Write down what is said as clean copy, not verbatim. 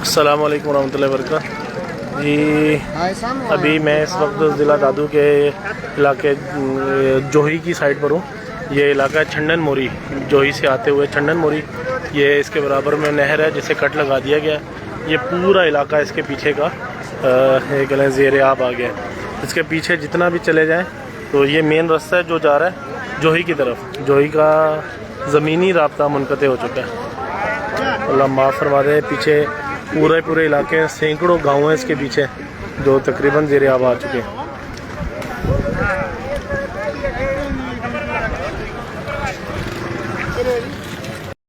अस्सलाम वालेकुम रहमतुल्लाहि व बरकातहू जी। अभी मैं इस वक्त ज़िला दादू के इलाके जोही की साइड पर हूँ। ये इलाका है छंडन मोरी, जोही से आते हुए छंडन मोरी। ये इसके बराबर में नहर है जिसे कट लगा दिया गया। ये पूरा इलाका इसके पीछे का एक ज़ेर आब आ गया। इसके पीछे जितना भी चले जाएँ तो ये मेन रास्ता है जो जा रहा है जोही की तरफ। जोही का ज़मीनी राब्ता मुनक़ते हो चुका है। अल्लाह माफ़ फरमा दे। पीछे पूरे इलाके में सैकड़ों गाँव हैं इसके पीछे जो तकरीबन ज़ेर आब आ चुके हैं।